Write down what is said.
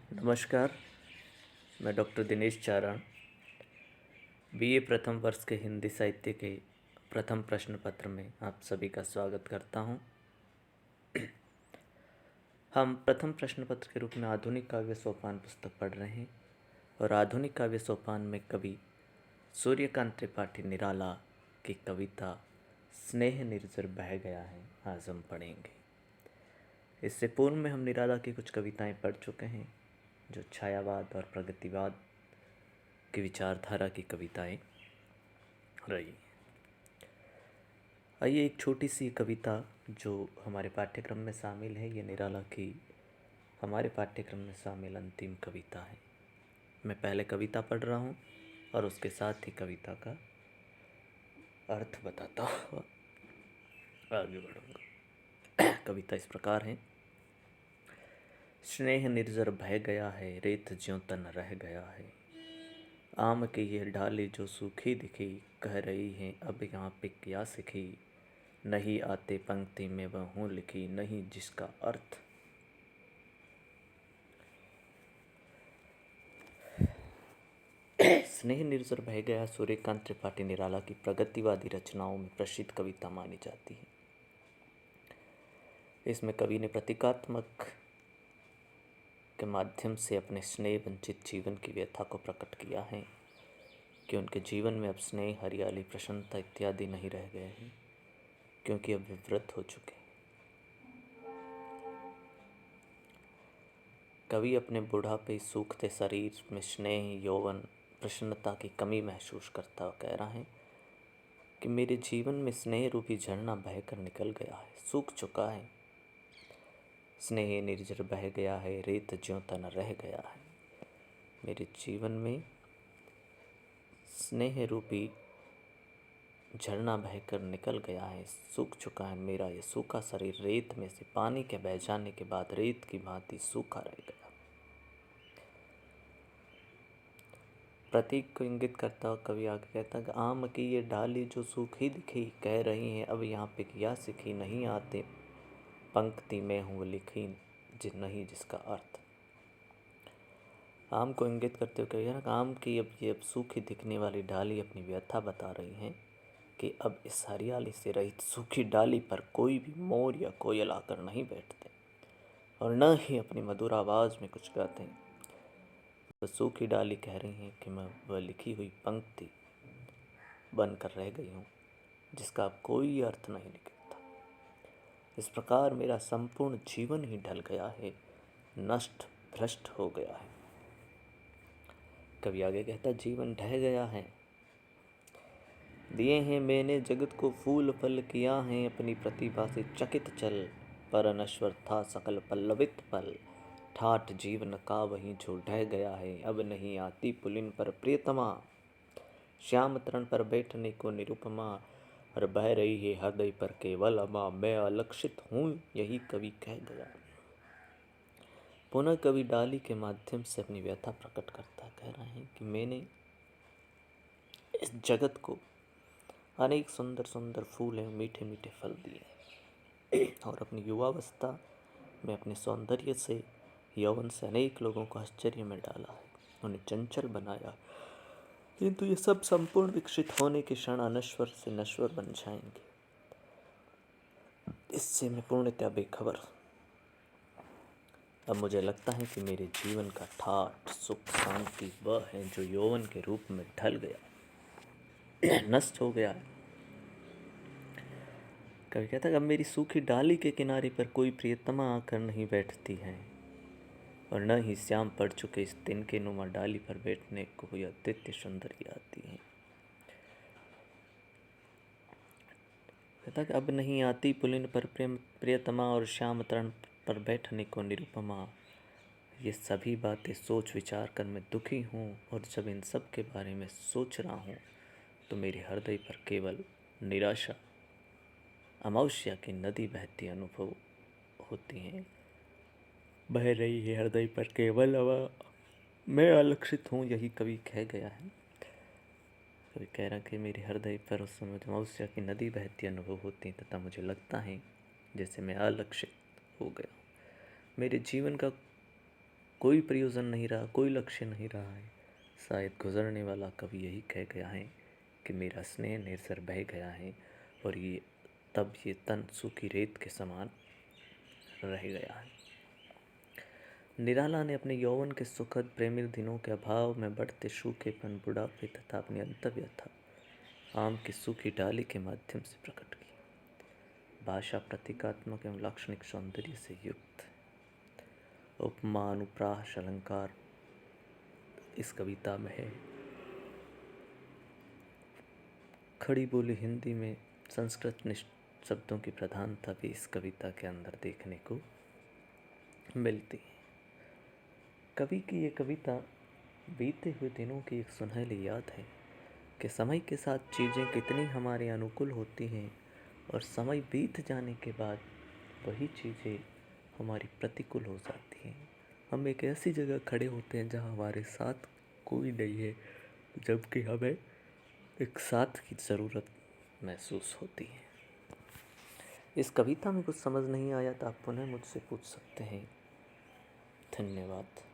नमस्कार। मैं डॉक्टर दिनेश चारण बीए प्रथम वर्ष के हिंदी साहित्य के प्रथम प्रश्न पत्र में आप सभी का स्वागत करता हूं। हम प्रथम प्रश्न पत्र के रूप में आधुनिक काव्य सोपान पुस्तक पढ़ रहे हैं और आधुनिक काव्य सोपान में कवि सूर्यकांत त्रिपाठी निराला की कविता स्नेह निर्झर बह गया है आज हम पढ़ेंगे। इससे पूर्व में हम निराला की कुछ कविताएं पढ़ चुके हैं जो छायावाद और प्रगतिवाद की विचारधारा की कविताएं रही। आइए एक छोटी सी कविता जो हमारे पाठ्यक्रम में शामिल है, ये निराला की हमारे पाठ्यक्रम में शामिल अंतिम कविता है। मैं पहले कविता पढ़ रहा हूँ और उसके साथ ही कविता का अर्थ बताता हूँ, आगे बढ़ूँगा। कविता इस प्रकार है। स्नेह निर्जर बह गया है, रेत ज्यों तन रह गया है। आम की ये डाली जो सूखी दिखी, कह रही है अब यहाँ पे क्या सीखी। नहीं आते पंक्ति में वह हूँ लिखी, नहीं जिसका अर्थ। स्नेह निर्जर बह गया सूर्यकांत त्रिपाठी निराला की प्रगतिवादी रचनाओं में प्रसिद्ध कविता मानी जाती है। इसमें कवि ने प्रतीकात्मक के माध्यम से अपने स्नेह वंचित जीवन की व्यथा को प्रकट किया है कि उनके जीवन में अब स्नेह, हरियाली, प्रसन्नता इत्यादि नहीं रह गए हैं, क्योंकि अब वे वृद्ध हो चुके हैं। कवि अपने बुढ़ापे, सूखते शरीर में स्नेह, यौवन, प्रसन्नता की कमी महसूस करता हुआ कह रहा है कि मेरे जीवन में स्नेह रूपी झरना बहकर निकल गया है, सूख चुका है। स्नेह निर्झर बह गया है, रेत ज्यों तन रह गया है। मेरे जीवन में स्नेह रूपी झरना बहकर निकल गया है, सूख चुका है मेरा ये सूखा शरीर। रेत में से पानी के बह जाने के बाद रेत की भांति सूखा रह गया। प्रतीक को इंगित करता हुआ कवि आगे कहता है, आम की ये डाली जो सूखी दिखी, कह रही हैं अब यहाँ पे क्या सीखी। नहीं आते पंक्ति में हूँ लिखी, नहीं जिसका अर्थ। आम को इंगित करते हुए कवि आम की अब सूखी दिखने वाली डाली अपनी व्यथा बता रही हैं कि अब इस हरियाली से रहित सूखी डाली पर कोई भी मोर या कोयल आकर नहीं बैठते और न ही अपनी मधुर आवाज़ में कुछ गाते हैं। तो सूखी डाली कह रही हैं कि मैं वह लिखी हुई पंक्ति बनकर रह गई हूँ जिसका अब कोई अर्थ नहीं निकलता। इस प्रकार मेरा संपूर्ण जीवन ही ढल गया है, नष्ट भ्रष्ट हो गया है। कवि आगे कहता, जीवन ढह गया है। दिए हैं मैंने जगत को फूल फल, किया है अपनी प्रतिभा से चकित चल। पर अनश्वर था सकल पल्लवित पल, ठाठ जीवन का वही जो ढह गया है। अब नहीं आती पुलिन पर प्रियतमा, श्याम तरण पर बैठने को निरुपमा। और बह रही है हृदय पर केवल अमा, मैं अलक्षित हूँ यही कवि कह गया। पुनः कवि डाली के माध्यम से अपनी व्यथा प्रकट करता कह रहे हैं कि मैंने इस जगत को अनेक सुंदर सुंदर फूल एवं मीठे मीठे फल दिए और अपनी युवावस्था में अपने सौंदर्य से, यौवन से अनेक लोगों को आश्चर्य में डाला है, उन्हें चंचल बनाया। किंतु ये सब संपूर्ण विकसित होने के क्षण अनश्वर से नश्वर बन जाएंगे। इससे मैं पूर्णतः बेखबर। अब मुझे लगता है कि मेरे जीवन का ठाठ, सुख, शांति वह है जो यौवन के रूप में ढल गया, नष्ट हो गया है। कभी कहता है, अब मेरी सूखी डाली के किनारे पर कोई प्रियतमा आकर नहीं बैठती है और न ही श्याम पड़ चुके इस तिनके नुमा डाली पर बैठने को कोई अद्वितीय सौंदर्य आती है। कहता कि अब नहीं आती पुलिन पर प्रियतमा और श्याम तरण पर बैठने को निरुपमा। ये सभी बातें सोच विचार कर मैं दुखी हूँ और जब इन सब के बारे में सोच रहा हूँ तो मेरे हृदय पर केवल निराशा, अमावस्या की नदी बहती अनुभव होती हैं। बह रही है हृदय पर केवल हवा, मैं अलक्षित हूँ यही कवि कह गया है। कवि कह रहा कि मेरे हृदय पर उस समय अमावस्या की नदी बहती अनुभव होती तथा मुझे लगता है जैसे मैं अलक्षित हो गया। मेरे जीवन का कोई प्रयोजन नहीं रहा, कोई लक्ष्य नहीं रहा है। शायद गुजरने वाला कवि यही कह गया है कि मेरा स्नेह निर्झर बह गया है, और ये तन सूखी रेत के समान रह गया है। निराला ने अपने यौवन के सुखद प्रेमिल दिनों के अभाव में बढ़ते सूखेपन, बुढ़ापे तथा अपनी अंतव्यथा आम की सूखी डाली के माध्यम से प्रकट की। भाषा प्रतीकात्मक एवं लाक्षणिक सौंदर्य से युक्त, उपमा, अनुप्रास, अलंकार इस कविता में है। खड़ी बोली हिंदी में संस्कृत शब्दों की प्रधानता भी इस कविता के अंदर देखने को मिलती है। कवि की ये कविता बीते हुए दिनों की एक सुनहली याद है कि समय के साथ चीज़ें कितनी हमारे अनुकूल होती हैं, और समय बीत जाने के बाद वही चीज़ें हमारी प्रतिकूल हो जाती हैं। हम एक ऐसी जगह खड़े होते हैं जहाँ हमारे साथ कोई नहीं है, जबकि हमें एक साथ की ज़रूरत महसूस होती है। इस कविता में कुछ समझ नहीं आया तो आप पुनः मुझसे पूछ सकते हैं। धन्यवाद।